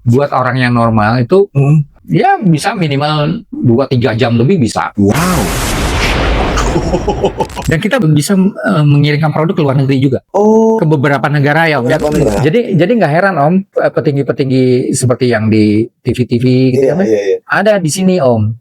buat orang yang normal itu ya bisa minimal 2-3 jam lebih bisa. Wow. Dan kita bisa mengirimkan produk ke luar negeri juga. Oh. Ke beberapa negara ya Om. Beberapa negara. Jadi nggak heran Om, petinggi-petinggi seperti yang di TV-TV gitu Iya, iya, iya. ada di sini Om.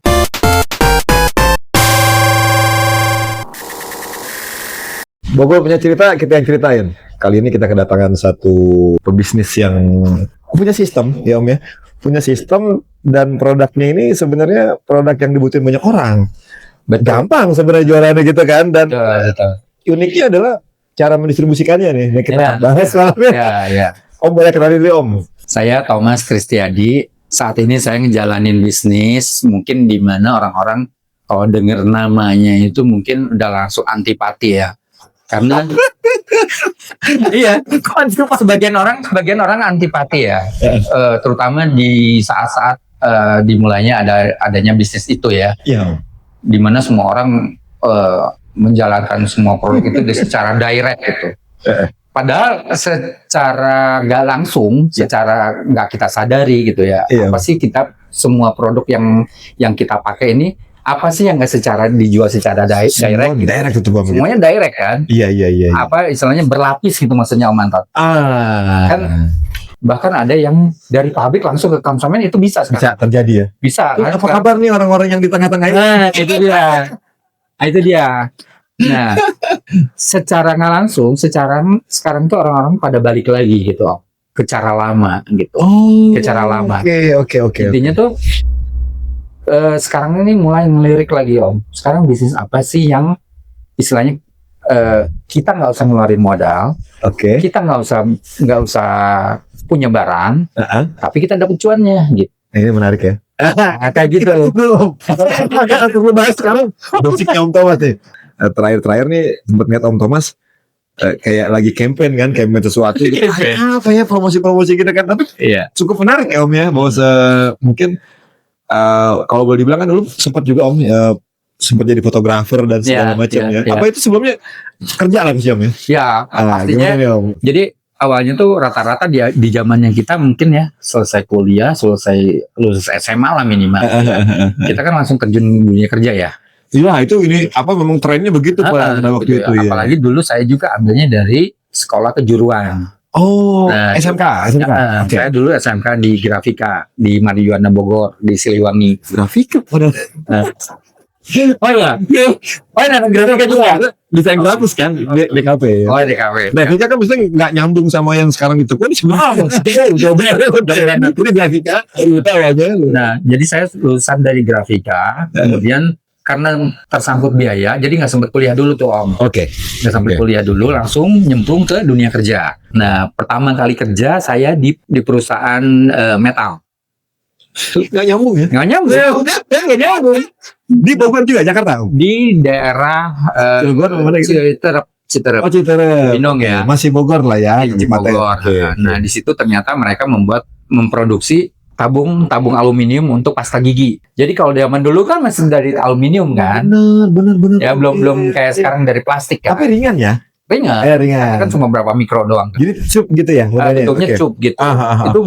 Bogor punya cerita, kita yang ceritain. Kali ini kita kedatangan satu pebisnis yang punya sistem, ya Om ya. Punya sistem dan produknya ini sebenarnya produk yang dibutuhin banyak orang. Gampang sebenarnya jualannya gitu kan. Dan uniknya adalah cara mendistribusikannya nih. Yang kita bahas soalnya. Ya. Om boleh kenalin dulu Om. Saya Thomas Kristiadi. Saat ini saya ngejalanin bisnis mungkin di mana orang-orang kalau dengar namanya itu mungkin udah langsung antipati ya. Karena iya, sebagian orang antipati ya. Terutama di saat-saat dimulainya adanya bisnis itu ya. Iya. Di mana semua orang menjalankan semua produk itu secara direct gitu. Padahal secara nggak langsung, secara nggak kita sadari gitu ya. Iya. Apa sih kita semua produk yang kita pakai ini apa sih yang nggak secara dijual secara direct? Direct itu Bang. Semuanya direct kan? Iya. Apa istilahnya berlapis gitu maksudnya Om Anton. Kan bahkan ada yang dari pabrik langsung ke konsumen itu bisa sekarang. Bisa terjadi ya. Bisa. Apa kabar nih orang-orang yang di tengah-tengah ini? Nah, itu dia. Nah, secara nggak langsung, sekarang tuh orang-orang pada balik lagi gitu Om, ke cara lama gitu. Ke cara lama. Oke. Intinya tuh sekarang ini mulai ngelirik lagi Om. Sekarang bisnis apa sih yang istilahnya kita nggak usah ngeluarin modal, kita nggak usah punya barang, tapi kita dapat cuannya gitu. Ini menarik ya. Kayak gitu. Belum. Kita bahas sekarang. Musiknya Om Thomas nih. Terakhir nih sempat ngeliat Om Thomas kayak lagi campaign sesuatu. Apa ya promosi gitu kan? Tapi cukup menarik ya Om ya. Bahwa mungkin kalau boleh dibilang kan dulu sempat juga Om sempat jadi fotografer dan segala macam ya. Apa itu sebelumnya kerja lah Om ya? Ya, pastinya. Jadi awalnya tuh rata-rata di zamannya kita mungkin ya selesai kuliah, selesai lulus SMA lah minimal. Kita kan langsung terjun dunia kerja ya. Iya itu ini apa memang trennya begitu pada waktu itu ya. Apalagi dulu saya juga ambilnya dari sekolah kejuruan. Oh, SMK. Saya dulu SMK di Grafika di Marijuana Bogor di Siliwangi. Grafika Oh iya, Grafika juga. Desain grafis kan DKP. Oh DKP. Nah, kan mesti nggak nyambung sama yang sekarang itu kan sebenarnya. Ini Grafika. Nah, jadi saya lulusan dari Grafika, kemudian karena tersangkut biaya, jadi nggak sempat kuliah dulu tuh Om. Nggak sempat kuliah dulu, langsung nyemplung ke dunia kerja. Nah, pertama kali kerja saya di perusahaan metal. Nggak nyambung ya? Nggak nyambung. Di Bogor juga, Jakarta? Di daerah Citerep. Oh, Citerep. Binong ya. Masih Bogor lah ya. Di Bogor. Nah, di situ ternyata mereka memproduksi tabung aluminium untuk pasta gigi. Jadi kalau zaman dulu kan masih dari aluminium kan. Bener. Ya belum kayak sekarang dari plastik kan. Tapi ringan ya? Ringan. Kan cuma berapa mikro doang. Kan? Jadi cup gitu ya? Bentuknya cup gitu. Itu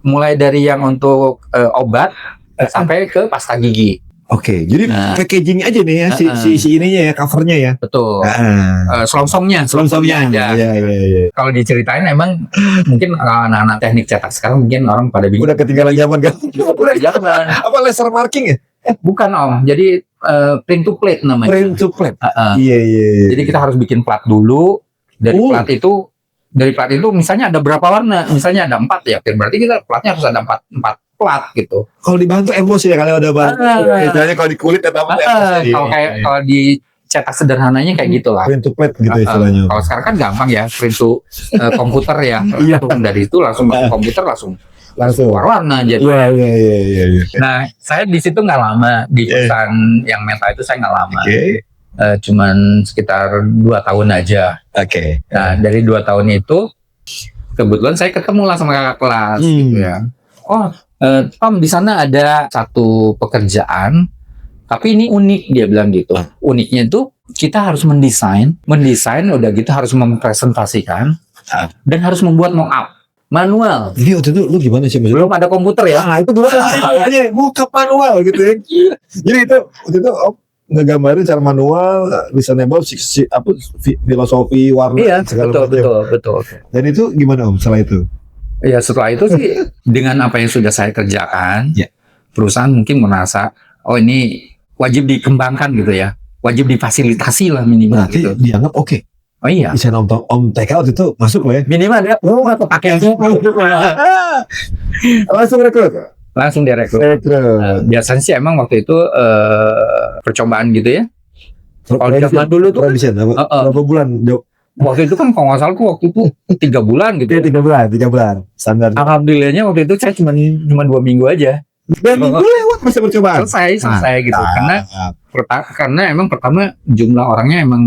mulai dari yang untuk obat sampai ke pasta gigi. Jadi packaging aja nih ya si ininya ya, covernya ya. Betul. Selongsongnya ya. Kalau diceritain emang mungkin anak-anak teknik cetak sekarang mungkin orang pada bingung. Udah ketinggalan zaman kan? Zaman. Apa laser marking ya? Bukan Om. Jadi print to plate namanya. Print to plate. Iya. Jadi kita harus bikin plat dulu. Dari plat itu misalnya ada berapa warna? Misalnya ada 4 ya. Berarti kita platnya harus ada 4 plat gitu. Kalau dibantu emosi ya kalau ada bantu. Istilahnya kalau di kulit atau apa? Kalau di cetak sederhananya kayak gitulah. Print to plate gitu istilahnya. Kalau sekarang kan gampang ya, print to komputer ya. Dari itu langsung ke komputer langsung warna jadi. Iya. Nah, saya di situ nggak lama di perusahaan yang meta itu saya nggak lama. Cuman sekitar 2 tahun aja. Nah, dari 2 tahun itu kebetulan saya ketemu lah sama kakak kelas gitu ya. Tom, di sana ada satu pekerjaan, tapi ini unik, dia bilang gitu. Uniknya itu kita harus mendesain udah gitu harus mempresentasikan dan harus membuat mock up. manual. Jadi waktu itu lu gimana sih? Belum ada komputer ya. Nah itu aja mockup manual gitu ya. Jadi itu waktu itu ngegambarin cara manual, reasonable, filosofi, warna, Iya, segala betul. Dan itu gimana Om setelah itu? Ya setelah itu sih dengan apa yang sudah saya kerjakan, perusahaan mungkin merasa ini wajib dikembangkan gitu ya, wajib difasilitasi lah minimal. Berarti gitu. dianggap oke. Oh iya. Desain Om TK waktu itu masuk loh ya. Minimal dia pakai langsung direkrut. Biasanya sih emang waktu itu percobaan gitu ya. Kalau zaman dulu tuh berapa bulan? Waktu itu kan kalau nggak salah waktu itu 3 bulan gitu. 3 bulan standar. Alhamdulillahnya waktu itu saya cuma 2 minggu aja. 2 minggu lewat masa percobaan. Selesai gitu. Karena emang pertama jumlah orangnya emang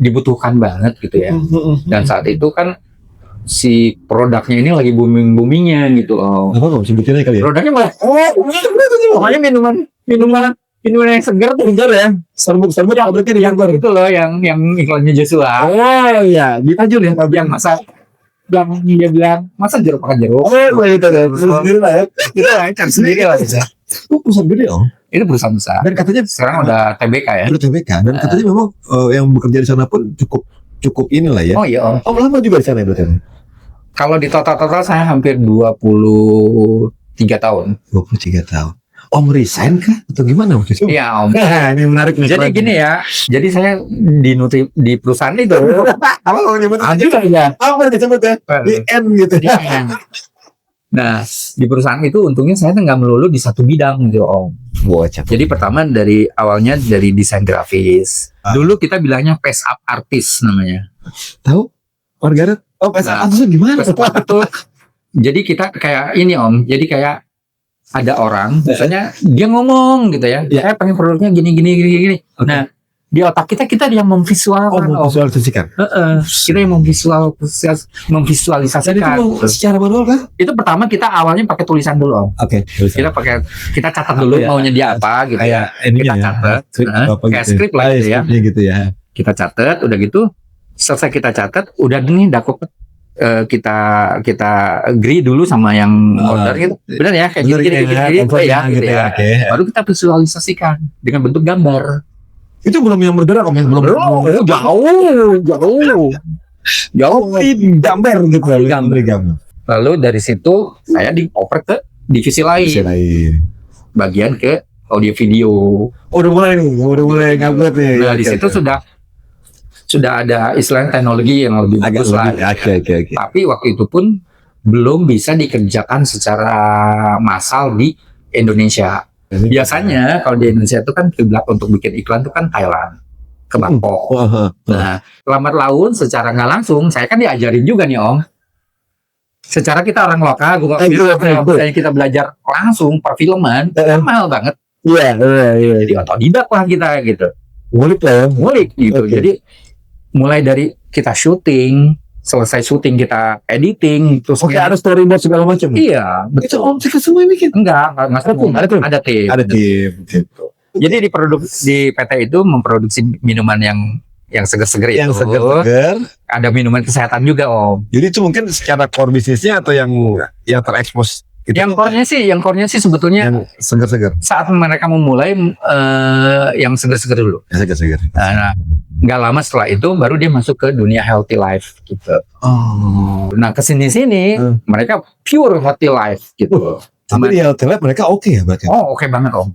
dibutuhkan banget gitu ya. Dan saat itu kan si produknya ini lagi boomingnya gitu. Apa kok sebutinnya kali ya? Produknya malah pokoknya minuman yang segar tuh ya. Starbucks yang berarti yang itu loh yang iklannya Joshua. Oh iya, ditajur ya. Yang dia bilang masa jeruk pakai jeruk. Itu sendiri lah ya. Itu cari sendiri lah bisa. Itu perusahaan gede Om. Itu perusahaan besar. Dan katanya sekarang udah TBK ya. Udah TBK dan katanya memang yang bekerja di sana pun cukup inilah ya. Oh iya Om. Om lama juga di sana ya berarti. Kalau di total saya hampir 23 tahun. 23 tahun. Om resign kah atau gimana waktu itu? Iya Om. Ini menarik nih. Jadi gini ya. Jadi saya di perusahaan itu. Apa kalau nyebut? Ada ya. Apa disebut ya? Di N gitu. Nah di perusahaan itu untungnya saya nggak melulu di satu bidang gitu Om. Jadi pertama dari awalnya dari desain grafis. Dulu kita bilangnya face up artist namanya. Tahu? Margaret? Oh, face up artist gimana? Jadi kita kayak ini Om. Jadi kayak ada orang, misalnya dia ngomong gitu ya, saya pengen produknya gini. Okay. Nah, di otak kita yang memvisualkan. Memvisualisasikan. Kita yang memvisualisasikan. Itu secara manual kan? Itu pertama kita awalnya pakai tulisan dulu Om. Oke. Kita catat dulu maunya dia apa gitu ya. Kita catat, kayak skrip lah gitu ya. Kita catat, udah gitu, selesai kita catat, udah nih kita agree dulu sama yang order gitu. Benar ya kayak gini gitu ya. Baru kita visualisasikan dengan bentuk gambar. Itu belum yang bergerak Om, belum. Jauh gambar gitu. Gambar. Lalu dari situ saya dioper ke divisi lain. Bagian ke audio video. Udah mulai ngabret nih. Nah, di situ sudah ada istilah teknologi yang lebih bagus lah. Okay. Tapi waktu itu pun belum bisa dikerjakan secara massal di Indonesia. Biasanya kalau di Indonesia itu kan kiblat untuk bikin iklan itu kan Thailand, ke Bangkok. Nah, lambat laun secara nggak langsung, saya kan diajarin juga nih Om. Secara kita orang lokal, kita belajar langsung perfilman, mahal banget. Iya. Jadi otodidak lah kita gitu. Ngulik gitu. Jadi mulai dari kita syuting, selesai syuting kita editing, terus ada storyboard segala macam. Iya, betul. Om kita semua bikin. Enggak semua. Ada tim. Gitu. Jadi di PT itu memproduksi minuman yang seger-seger itu. Yang seger. Ada minuman kesehatan juga Om. Jadi itu mungkin secara core bisnisnya atau yang terekspos gitu. Yang core-nya sih sebetulnya yang seger-seger. Saat mereka memulai yang seger-seger dulu. Yang seger-seger. Nah, nggak lama setelah itu baru dia masuk ke dunia healthy life gitu. Nah kesini mereka pure healthy life gitu. Tapi di healthy life mereka oke ya berarti? Oke banget Om.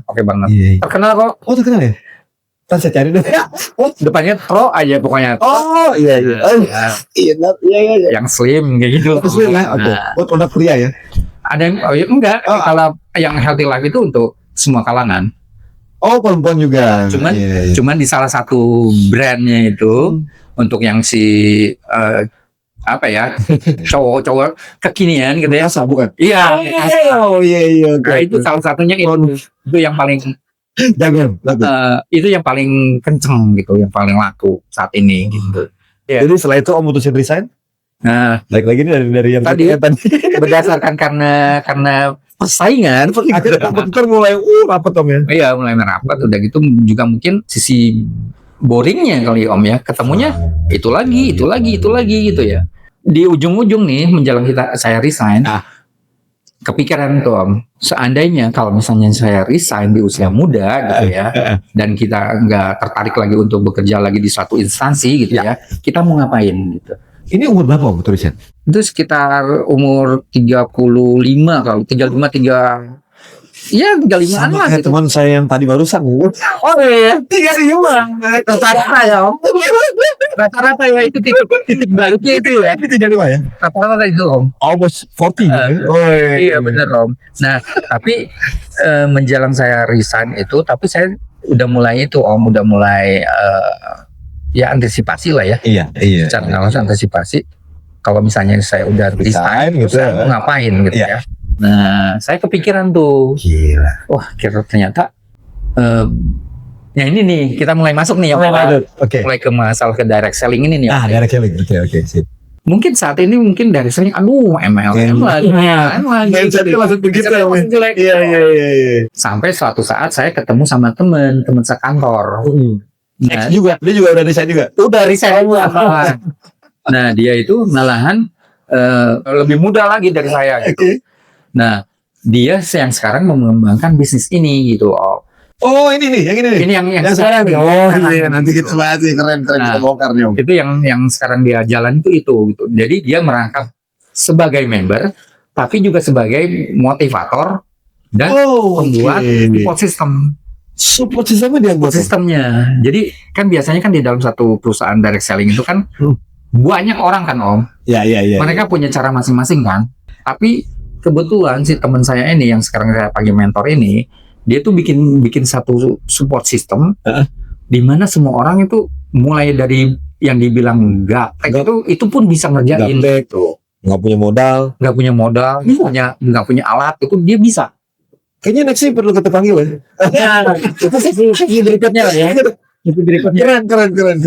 Oke banget. Iya. Terkenal kok. Oh terkenal ya? Kan saya cari deh. Depannya Tro aja pokoknya. Iya. Yang slim kayak gitu. Slim lah. Oke. Produk pria ya? Ada yang enggak. Kalau yang healthy life itu untuk semua kalangan. Oh perempuan juga. Cuman di salah satu brandnya itu untuk yang cowok kekinian gitu ya. Bukan? Iya. Iya. Nah, itu salah satunya itu yang paling itu yang paling kenceng gitu, yang paling laku saat ini gitu. Jadi setelah itu Om mutusin resign? Nah, lagi dari yang tadi berdasarkan karena persaingan akhirnya komputer mulai rapat Om ya. Iya, mulai merapat. Udah gitu juga mungkin sisi boringnya kali Om ya, ketemunya itu lagi gitu ya. di ujung-ujung nih menjelang saya resign, kepikiran tuh Om, seandainya kalau misalnya saya resign di usia muda gitu ya, dan kita nggak tertarik lagi untuk bekerja lagi di suatu instansi gitu ya, kita mau ngapain gitu. Ini umur berapa Om tuh resign? Itu sekitar umur 35 kalau 35 ya 35-an lah kayak gitu. teman saya yang tadi barusan. Oh iya, 35. Rata-rata ya Om. Rata-rata ya itu titik baliknya itu ya. Ini 35 ya? Rata-rata itu Om. Almost 40. Iya benar Om. Nah tapi menjelang saya resign itu, tapi saya udah mulai itu Om, udah mulai ya antisipasi lah ya. Iya. Secara nggak langsung antisipasi. Kalau misalnya saya udah resign gitu, saya mau ngapain gitu ya. Nah, saya kepikiran tuh. Gila. Wah, ternyata ya ini nih, kita mulai masuk nih ya. Mulai ke masalah ke direct selling ini nih. Direct selling. Oke, sip. Mungkin saat ini direct selling, MLM lagi. Mindsetnya langsung begitu. Iya. Sampai suatu saat saya ketemu sama teman sekantor. Dia juga udah resign juga. Udah resign. Nah, dia itu malahan lebih muda lagi dari saya gitu. Nah, dia yang sekarang mengembangkan bisnis ini gitu. Oh, ini nih, yang ini nih. Ini yang sekarang. Oh, iya, nanti kita bahas nih, keren kita bongkar nih Om. Itu yang sekarang dia jalan itu gitu. Jadi dia merangkap sebagai member, tapi juga sebagai motivator dan pembuat support system. Support systemnya dia buat sistemnya. Jadi kan biasanya kan di dalam satu perusahaan direct selling itu kan banyak orang kan Om. Iya. Mereka punya cara masing-masing kan. Tapi kebetulan si teman saya ini yang sekarang saya panggil mentor ini, dia tuh bikin satu support system di mana semua orang itu mulai dari yang dibilang gaptek itu pun bisa ngerjain gitu. Nggak punya modal, nggak punya alat, itu dia bisa. Kayaknya next sih perlu kita panggil ya. Itu sesi berikutnya lah ya. Itu berikutnya. Keren.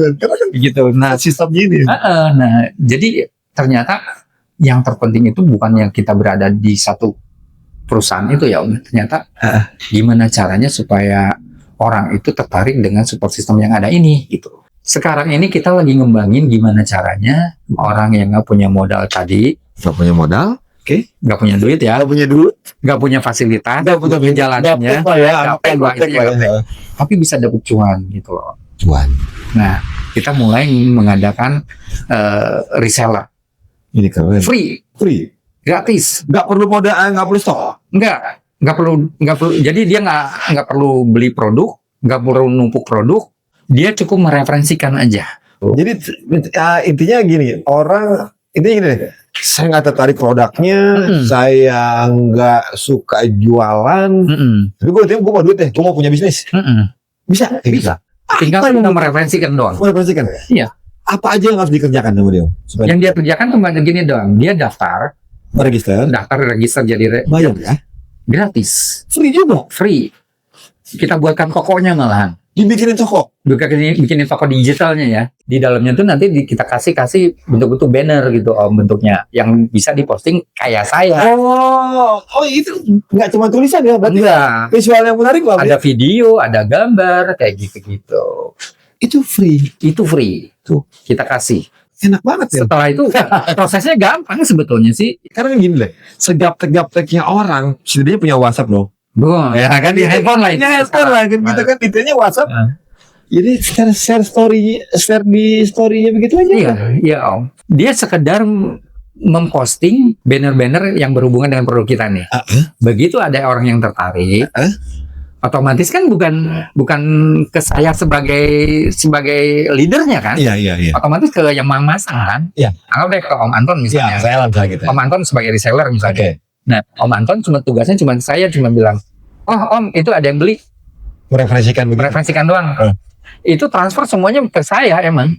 Gitu. Nah, sistemnya ini. Nah, jadi ternyata yang terpenting itu bukan yang kita berada di satu perusahaan itu ya Om. Ternyata gimana caranya supaya orang itu tertarik dengan support system yang ada ini gitu. Sekarang ini kita lagi ngembangin gimana caranya orang yang nggak punya modal tadi. Nggak punya modal? Nggak punya duit ya. Nggak punya fasilitas. Nggak punya jalannya. Tapi bisa dapet cuan gitu loh. Nah, kita mulai mengadakan reseller. Ini keren. Free, gratis, nggak perlu modal, nggak perlu stok, nggak perlu. Jadi dia nggak perlu beli produk, nggak perlu numpuk produk, dia cukup mereferensikan aja. Jadi intinya gini, intinya gini, saya nggak tertarik produknya, saya nggak suka jualan, tapi gue mau duit deh, gue mau punya bisnis, bisa. Tinggal kita mereferensikan doang. Iya. Apa aja yang harus dikerjakan sama dia? Yang dia kerjakan cuma gini doang. Dia daftar register jadi bayar ya? Gratis. Free juga? Free. Kita buatkan tokonya malahan. Dibikinin toko? Bikinin toko digitalnya ya. Di dalamnya tuh nanti kita kasih bentuk-bentuk banner gitu Om bentuknya. Yang bisa diposting kayak saya. Oh itu nggak cuma tulisan ya? Berarti visual yang menarik lah. Ada video, ada gambar, kayak gitu-gitu. Itu free. Tuh kita kasih. Enak banget ya. Setelah itu prosesnya gampang sebetulnya sih. Karena gini deh, segaptek-gapteknya orang setidaknya punya WhatsApp loh. Ya kan di handphone lah. Kan kita kan detailnya WhatsApp. Jadi share di story-nya begitu aja. Iya Om. Dia sekedar memposting banner-banner yang berhubungan dengan produk kita nih. Begitu ada orang yang tertarik, otomatis kan bukan ke saya sebagai leadernya kan? Iya. Otomatis ke yang masang kan? Iya. Anggap deh ke Om Anton misalnya. Iya, saya lah gitu. Om Anton sebagai reseller misalnya. Nah, Om Anton tugasnya saya cuma bilang, oh Om itu ada yang beli. Mereferensikan doang. Itu transfer semuanya ke saya emang.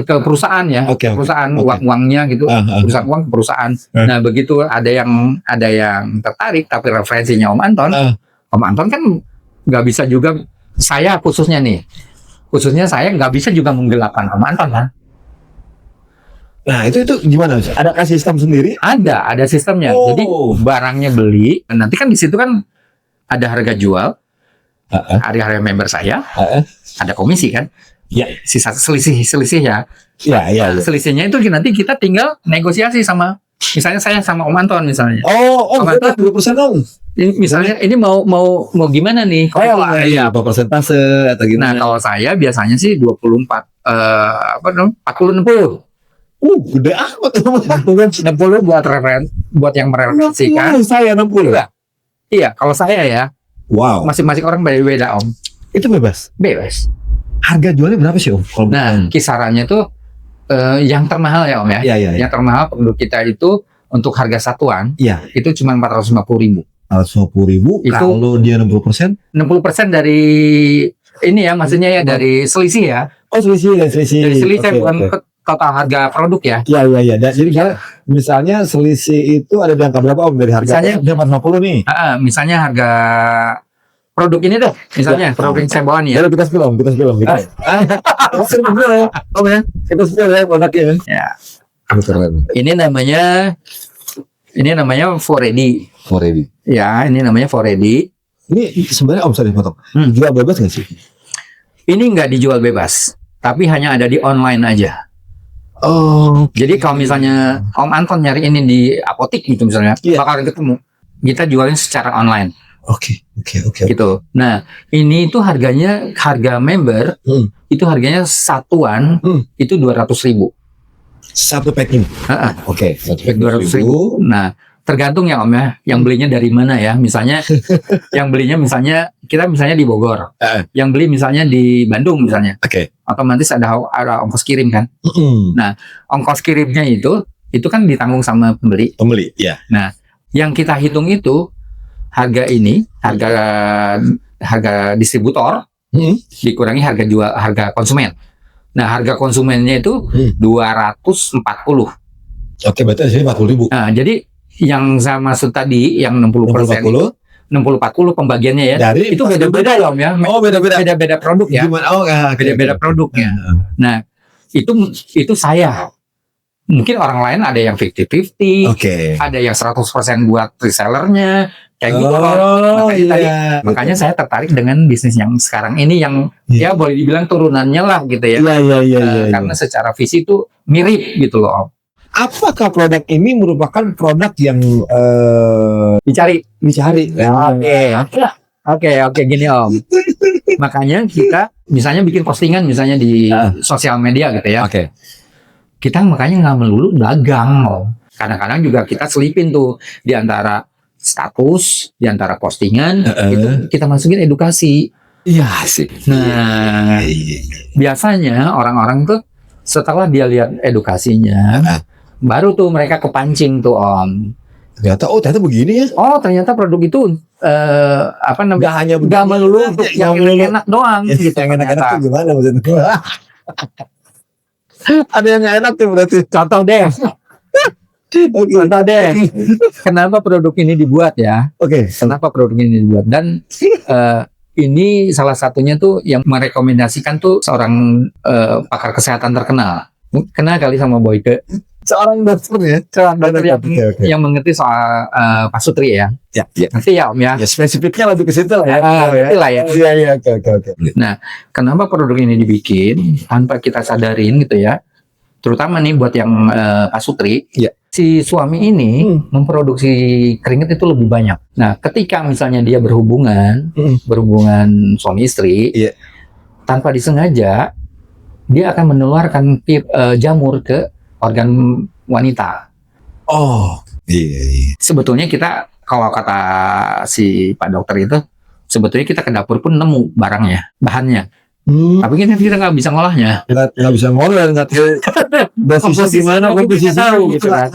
Ke perusahaan ya. Perusahaan uangnya gitu. Perusahaan uang ke perusahaan. Nah, begitu ada yang tertarik tapi referensinya Om Anton. Om Anton kan nggak bisa juga, saya khususnya saya nggak bisa juga menggelapkan Om Anton kan. Nah itu gimana? Ada kasih sistem sendiri? Ada sistemnya. Jadi barangnya beli, nanti kan di situ kan ada harga jual, harga member saya, ada komisi kan. Ya, sisa selisih ya. Iya. Selisihnya itu nanti kita tinggal negosiasi sama, misalnya saya sama Om Anton misalnya. Om Anton 20% dong. Misalnya ini mau gimana nih? Iya, apa persentase atau gimana? Nah, kalau saya biasanya sih 24 40 60. Gede amat. 60 buat yang mereferensikan. Saya 60. Iya, kalau saya ya. Wow. Masing-masing orang beda-beda, Om. Itu bebas. Harga jualnya berapa sih, Om? Nah, kisarannya tuh yang termahal ya, Om ya. Iya. Yang termahal produk kita itu untuk harga satuan, itu cuma 450.000. 450.000 itu, kalau dia 60%? 60% dari ini ya, maksudnya ya dari selisih ya. Oh, selisih. Dari selisih bukan total harga produk ya. Iya. Jadi misalnya selisih itu ada di angka berapa, Om, dari harga? Misalnya 450 nih. Misalnya harga produk ini deh, misalnya produk yang saya bawa nih ya. Kita spill gitu. Om ya, kita spill ya produknya. Ya. Keren. Ini namanya Foredi. Ya, ini namanya Foredi. Ini sebenarnya, Om, sorry potong. Jual bebas nggak sih? Ini nggak dijual bebas, tapi hanya ada di online aja. Oh. Jadi kalau misalnya Om Anton nyari ini di apotik gitu misalnya, bakal ketemu. Kita jualnya secara online. Oke. Gitu. Nah, ini itu harga member, itu harganya satuan, itu 200.000. Satu packing. Oke. Satu pack 200.000. Nah, tergantung ya, Om ya, yang belinya dari mana ya. Misalnya, yang belinya misalnya kita misalnya di Bogor, yang beli misalnya di Bandung misalnya. Oke. Otomatis ada ongkos kirim kan. Nah, ongkos kirimnya itu kan ditanggung sama pembeli. Ya. Nah, yang kita hitung itu harga distributor dikurangi harga konsumen. Nah, harga konsumennya itu 240. Oke, berarti hasilnya 40.000. Nah, jadi yang saya maksud tadi yang 60% 60-40 pembagiannya ya. Dari itu beda-beda ya, Om ya. Oh, beda-beda. Beda-beda produk ya. Gimana? Beda-beda produknya. Nah, itu saya. Mungkin orang lain ada yang 50-50. Ada yang 100% buat resellernya. Kayak gitu. Makanya saya tertarik dengan bisnis yang sekarang ini yang ya boleh dibilang turunannya lah gitu ya. Karena secara visi itu mirip gitu loh, Om. Apakah produk ini merupakan produk yang dicari? Oke, gini, Om. Makanya kita misalnya bikin postingan misalnya di sosial media gitu ya. Kita makanya nggak melulu dagang, Om. Kadang-kadang juga kita selipin tuh di antara status, di antara postingan, itu kita masukin edukasi. Iya sih. Nah, biasanya orang-orang tuh setelah dia lihat edukasinya, baru tuh mereka kepancing tuh, Om. Ternyata begini ya. Oh, ternyata produk itu nggak melulu untuk yang enak doang. Gitu. Yang enak-enak tuh gimana maksudnya? Ada yang nggak enak tuh berarti. Contoh deh. Kenapa produk ini dibuat ya? Kenapa produk ini dibuat? Dan ini salah satunya tuh yang merekomendasikan tuh seorang pakar kesehatan terkenal. Kenal kali sama Boyke. Seorang dokter ya. Yang mengerti soal pasutri ya. Nanti ya, Om ya. Spesifiknya lebih ke situ lah ya. Oke. Nah, kenapa produk ini dibikin tanpa kita sadarin gitu ya? Terutama nih buat yang pasutri. Si suami ini memproduksi keringat itu lebih banyak. Nah, ketika misalnya dia berhubungan suami istri, tanpa disengaja, dia akan menularkan jamur ke organ wanita. Sebetulnya kita, kalau kata si Pak Dokter itu, sebetulnya kita ke dapur pun nemu barangnya, bahannya. Tapi kita nggak bisa ngolahnya. Nggak bisa ngolah, nggak tahu dosisnya gimana, komposisi tahu gitu kan.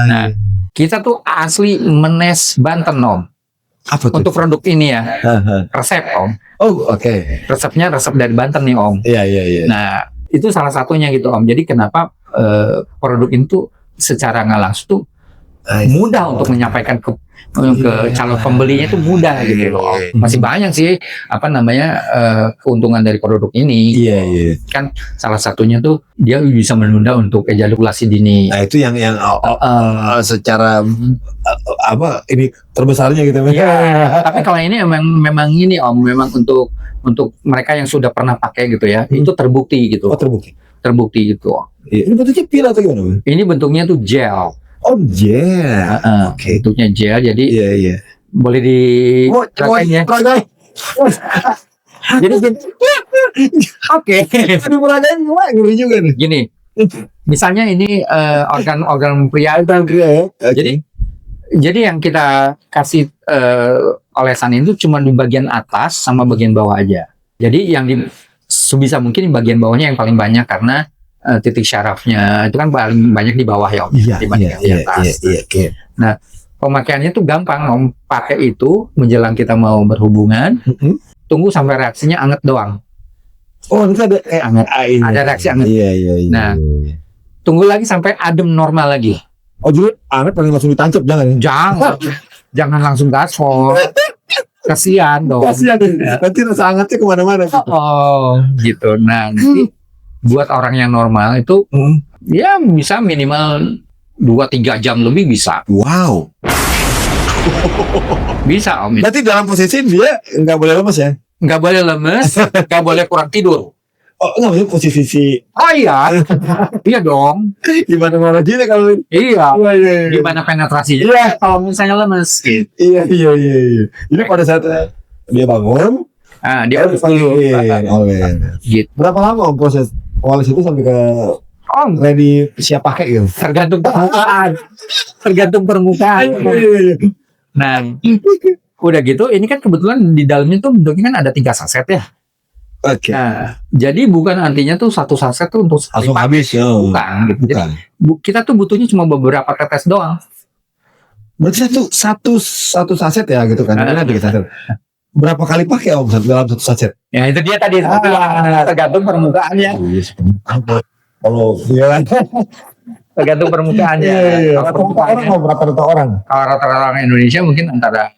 Nah, kita tuh asli Menes Banten, Om. Apa tuh? Untuk produk ini ya, resep, Om. Resepnya resep dari Banten nih, Om. Iya. Nah, itu salah satunya gitu, Om. Jadi kenapa produk itu secara nggak langsung tuh mudah untuk menyampaikan ke calon pembelinya itu mudah gitu loh. Masih banyak sih keuntungan dari produk ini. Kan salah satunya tuh dia bisa menunda untuk ejakulasi dini. Nah, itu yang secara ini terbesarnya gitu. Tapi kalau ini memang ini, Om, memang untuk mereka yang sudah pernah pakai gitu ya, itu terbukti gitu. Terbukti. terbukti gitu. Ini bentuknya pil atau gimana? Ini bentuknya tuh gel. Oh gel. Oke. Bentuknya gel, jadi boleh di ya. Jadi oke. Aduh peragain ngeri juga nih. Gini, misalnya ini organ pria. Jadi yang kita kasih olesan itu cuma di bagian atas sama bagian bawah aja. Jadi yang sebisa mungkin di bagian bawahnya yang paling banyak karena titik syarafnya itu kan paling banyak di bawah ya Om, dibanding di atas. Nah, pemakaiannya tuh gampang Om, pakai itu menjelang kita mau berhubungan, tunggu sampai reaksinya anget doang. Oh, itu ada anget. Ada reaksi anget. Nah, tunggu lagi sampai adem normal lagi. Oh, jadi anget paling langsung ditancap jangan? Jangan langsung gaspol. Kasihan dong. Kasihan. Nanti rasa angetnya kemana-mana. Gitu. Nah, nanti buat orang yang normal itu ya bisa minimal 2-3 jam lebih bisa. Wow. Bisa Om. Berarti dalam posisi dia nggak boleh lemes ya? Nggak boleh lemes, nggak boleh kurang tidur. Oh, nggak boleh posisi. Oh iya, iya dong. Gimana-mana dia kalau. Iya. Gimana penetrasinya? Iya. Kalau misalnya lemes. Iya. Ini pada saat dia bangun. Dia harus dulu. Gitu. Berapa lama Om proses oles itu sampai ke ready siap pakai gitu? Tergantung permukaan. Nah, udah gitu, ini kan kebetulan di dalamnya tuh bentuknya kan ada 3 saset ya. Oke. Nah, jadi bukan artinya tuh 1 saset tuh untuk langsung habis ya. Bukan gitu. Jadi, kita tuh butuhnya cuma beberapa tetes doang. Berarti satu saset ya gitu kan? Ada 3 saset. Berapa kali pakai Om dalam 1 saset? Ya itu dia tadi. Tergantung permukaannya. Kalau tergantung permukaannya. Kalau permukaan rata-rata orang. Kalau rata-rata orang Indonesia mungkin antara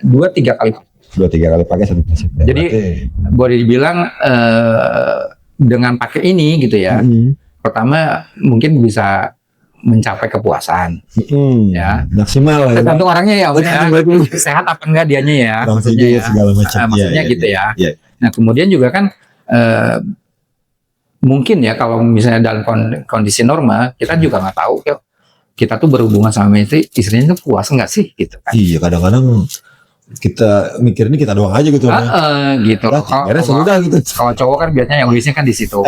2-3 kali. 2-3 kali pakai 1 saset. Jadi boleh dibilang dengan pakai ini gitu ya. Pertama mungkin bisa mencapai kepuasan, ya maksimal ya. Tergantung orangnya ya, sehat apa enggak dianya ya, maksudnya ya, segala macam. Maksudnya gitu ya. Nah kemudian juga kan mungkin ya kalau misalnya dalam kondisi normal kita juga nggak tahu ya, kita tuh berhubungan sama istrinya tuh puas nggak sih gitu kan? Iya kadang-kadang kita mikir ini kita doang aja gitu. Gitu. Kalau cowok kan biasanya yang egoisnya kan di situ.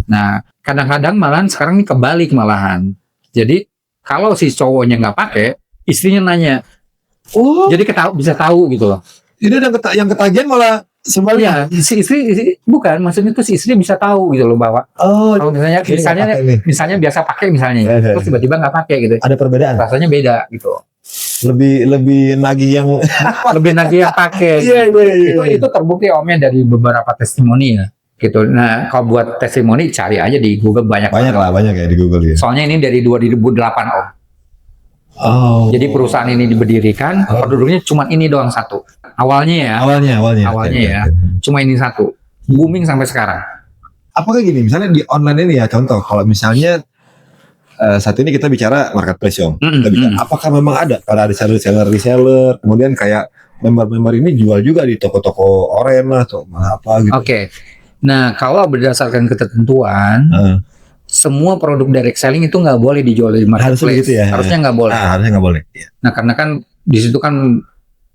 Nah kadang-kadang malahan sekarang ini kebalik malahan. Jadi kalau si cowoknya nggak pakai, istrinya nanya. Jadi bisa tahu gitu loh. Ini yang ketagihan malah sebaliknya. Si istri bukan, maksudnya tuh si istri bisa tahu gitu loh bahwa. Kalau misalnya biasa pakai misalnya, terus tiba-tiba nggak pakai gitu. Ada perbedaan. Rasanya beda gitu. Lebih nagih yang pakai. Itu terbukti Omnya dari beberapa testimoni ya. Gitu. Nah, kalau buat testimoni cari aja di Google banyak ya di Google ya. Soalnya ini dari 2008 Om. Jadi perusahaan ini diberdirikan, produknya cuma ini doang satu. Awalnya ya. Cuma ini satu. Booming sampai sekarang. Apakah gini, misalnya di online ini ya contoh, kalau misalnya saat ini kita bicara marketplace Om. Apakah memang ada reseller, kemudian kayak member-member ini jual juga di toko-toko oren lah atau apa gitu. Oke. Nah, kalau berdasarkan ketentuan, semua produk direct selling itu nggak boleh dijual di marketplace. Harusnya nggak boleh. Harusnya nggak boleh. Nah, karena kan di situ kan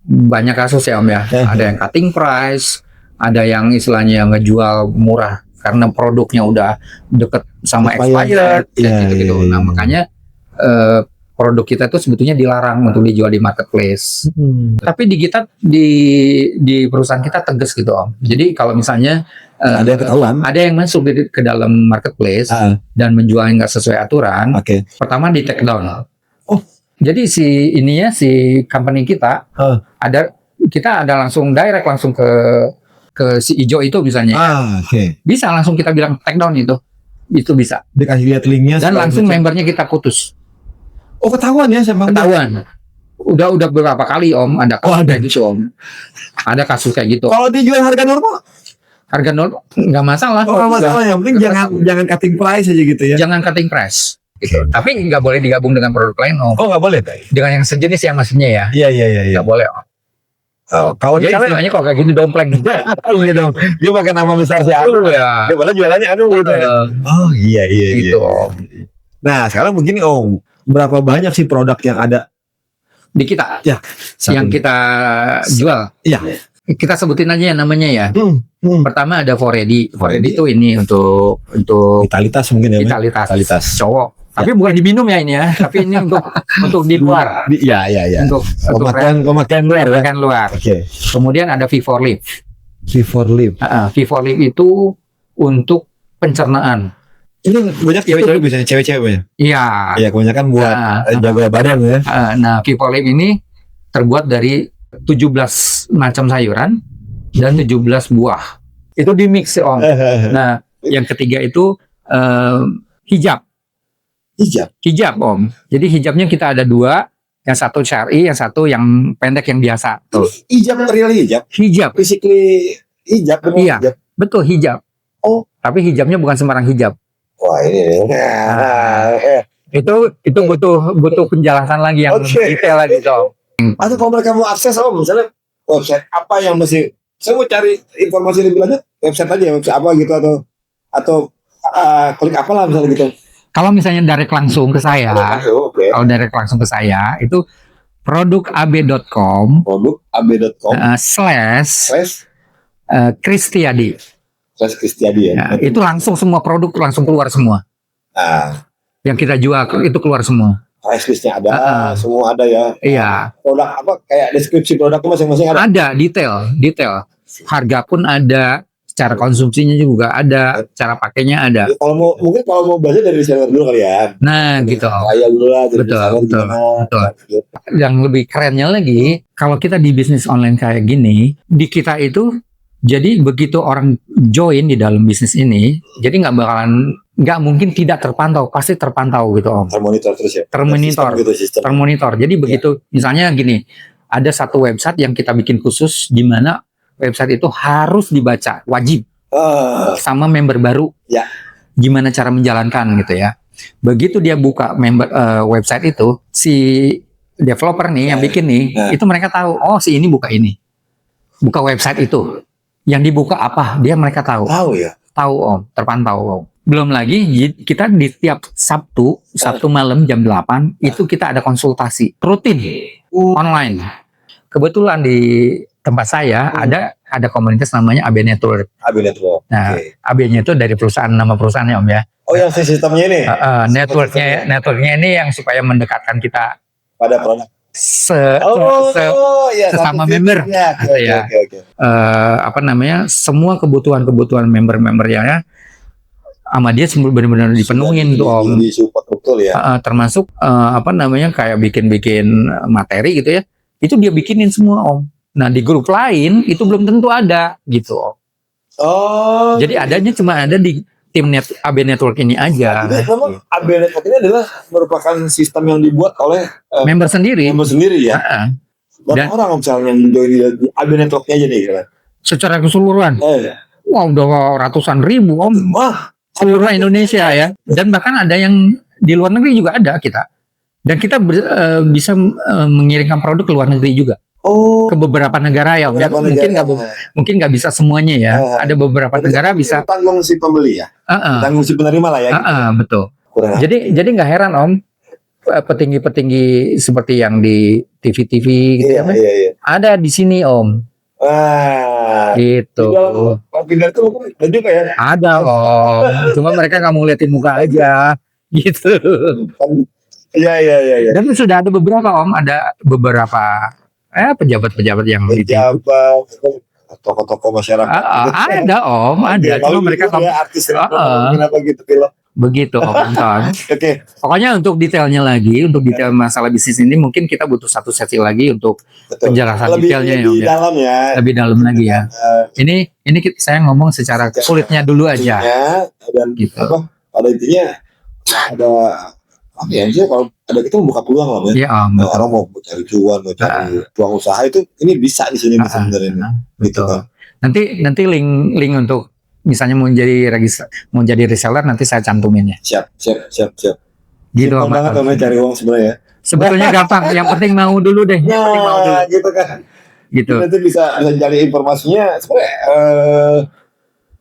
banyak kasus ya Om ya. Ada yang cutting price, ada yang istilahnya ngejual murah karena produknya udah deket sama expired, gitu. Nah, makanya produk kita tuh sebetulnya dilarang untuk dijual di marketplace. Tapi di kita di perusahaan kita tegas gitu Om. Jadi kalau misalnya ada yang masuk ke dalam marketplace dan menjualnya nggak sesuai aturan, pertama di take down. Jadi si company kita kita ada langsung direct langsung ke si ijo itu misalnya. Bisa langsung kita bilang take down itu bisa. Dikasih lihat linknya dan langsung membernya kita putus. Ketahuan ya sama ketahuan. Udah beberapa kali Om ada kasus kayak gitu Om. Ada kasus kayak gitu. Kalau dijual harga normal nggak masalah. Yang penting jangan cutting price aja gitu ya. Jangan cutting price. Gitu. Tapi nggak boleh digabung dengan produk lain Om. Nggak boleh. Dengan yang sejenis ya maksudnya ya. Iya. Nggak boleh Om. Kalau Jadi misalnya istilahnya kok kayak gini dompleng gitu. iya dong, dia pakai nama besar si Anu ya. Dia padahal jualannya Anu gitu. Oh iya. Gitu Om. Nah sekarang begini Om, berapa banyak sih produk yang ada Di kita ya yang kita jual. Iya. Kita sebutin aja yang namanya ya. Pertama ada Foredi. Foredi Itu ini untuk vitalitas mungkin ya. Vitalitas cowok. Tapi bukan diminum ya ini ya, tapi ini untuk di luar. Iya. Untuk pemakaian luar. Pemakaian luar. Oke. Kemudian ada V4 Live. V4 Live. V4 Live itu untuk pencernaan. Ini banyak cewek-cewek biasanya, cewek-cewek banyak. Iya. Iya, kebanyakan buat jaga badan ya. Nah, V4 Live ini terbuat dari 17 macam sayuran dan 17 buah. Itu di mix Om. Nah, yang ketiga itu hijab Om. Jadi hijabnya kita ada 2, yang satu syar'i, yang satu yang pendek yang biasa. Tuh. Hijab real hijab. Physically hijab. Iya, hijab. Betul hijab. Oh, tapi hijabnya bukan sembarang hijab. Wah ini. Itu butuh penjelasan lagi yang detail lagi Om. Atau kalau mereka mau akses Om, misalnya website apa yang mesti saya mau cari informasi lebih lanjut, website aja, website apa gitu atau klik apa lah misalnya gitu. Kalau misalnya direct langsung ke saya, kalau direct langsung ke saya itu produkab.com /Kristiadi. Ya. Itu langsung semua produk langsung keluar semua. Yang kita jual itu keluar semua. Price listnya ada, semua ada ya. Iya. Produk apa kayak deskripsi produknya masing-masing ada. Ada detail. Harga pun ada. Cara konsumsinya juga ada, cara pakainya ada. Kalau mau belajar dari reseller dulu kali ya. Nah, gitu. Saya dulu lah. Betul. Yang lebih kerennya lagi, kalau kita di bisnis online kayak gini, di kita itu, jadi begitu orang join di dalam bisnis ini, jadi nggak mungkin tidak terpantau, pasti terpantau gitu Om. Termonitor terus ya. Termonitor. Jadi begitu, misalnya gini, ada satu website yang kita bikin khusus di mana website itu harus dibaca, wajib, sama member baru. Ya. Gimana cara menjalankan gitu ya. Begitu dia buka website itu, si developer nih yang bikin nih, itu mereka tahu, oh si ini buka website itu. Yang dibuka apa? Mereka tahu. Tahu ya. Tahu Om, terpantau Om. Belum lagi kita di tiap Sabtu malam jam 8 itu kita ada konsultasi rutin online. Kebetulan di tempat saya ada komunitas namanya AB Network. Nah, AB-nya itu dari nama perusahaannya Om ya. Oh yang sistemnya ini. Networknya ini yang supaya mendekatkan kita pada produk. Sesama member. Semua kebutuhan membernya sama dia benar-benar dipenuhin tuh Om. Disupport betul ya. Termasuk kayak bikin materi gitu ya. Itu dia bikinin semua Om. Nah di grup lain itu belum tentu ada gitu. Jadi adanya cuma ada di tim AB Network ini aja. Jadi memang AB Network ini adalah merupakan sistem yang dibuat oleh member sendiri ya. Dan orang misalnya yang join di AB Networknya aja nih kan. Secara keseluruhan. Wah udah ratusan ribu Om. Wah seluruh Indonesia ya. Dan bahkan ada yang di luar negeri juga ada kita. Dan kita bisa mengirimkan produk ke luar negeri juga. Ke beberapa negara ya, mungkin nggak bisa semuanya ya. Ada beberapa negara bisa. Tanggung si pembeli ya, tanggung si penerima lah ya. Betul. Jadi nggak heran Om, petinggi seperti yang di TV gitu ada di sini Om. Gitu. Pindah itu ada juga ya. Ada Om, cuma mereka nggak mau liatin muka aja, gitu. Iya. Dan sudah ada beberapa Om, ada beberapa pejabat-pejabat yang tokoh-tokoh masyarakat. Ada Om, ada. Cuma mereka artis kenapa gitu film. Begitu Om. Oke. Pokoknya untuk detailnya lagi, untuk detail masalah bisnis ini mungkin kita butuh satu sesi lagi untuk penjelasan detailnya lebih dalam ya. Lebih dalam lagi ya. Ini saya ngomong secara kulitnya dulu aja. Dan gitu. Pada intinya ada kalau ada kita membuka peluang lah ya. Orang mau cari cuan, mau cari peluang usaha itu ini bisa di sini sebenarnya. Gitu. Nanti link untuk misalnya mau jadi reseller nanti saya cantumin ya. Siap. Gitu banget cari uang sebenarnya. Sebetulnya gampang, yang penting mau dulu deh. Gitu kan. gitu. Nanti bisa cari informasinya. Sebenarnya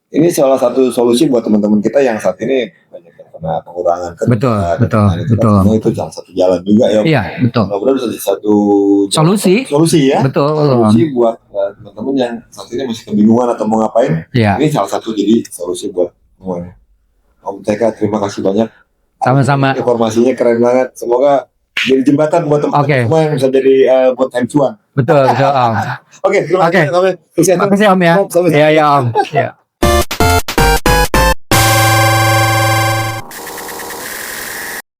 ini salah satu solusi buat teman-teman kita yang saat ini banyak yang kena pengurangan kerja. Betul. Semua itu salah satu jalan juga ya. Iya, betul. Mudah-mudahan bisa jadi satu solusi ya. Betul. Solusi buat teman-teman yang saat ini masih kebingungan atau mau ngapain. Iya. Ini salah satu jadi solusi buat semuanya. Om Teka, terima kasih banyak. Sama-sama. Informasinya keren banget. Semoga jadi jembatan buat teman-teman semua yang bisa jadi buat time cuan. Betul Om. Oke, terima kasih. Terima kasih Om ya. Iya Om. Iya.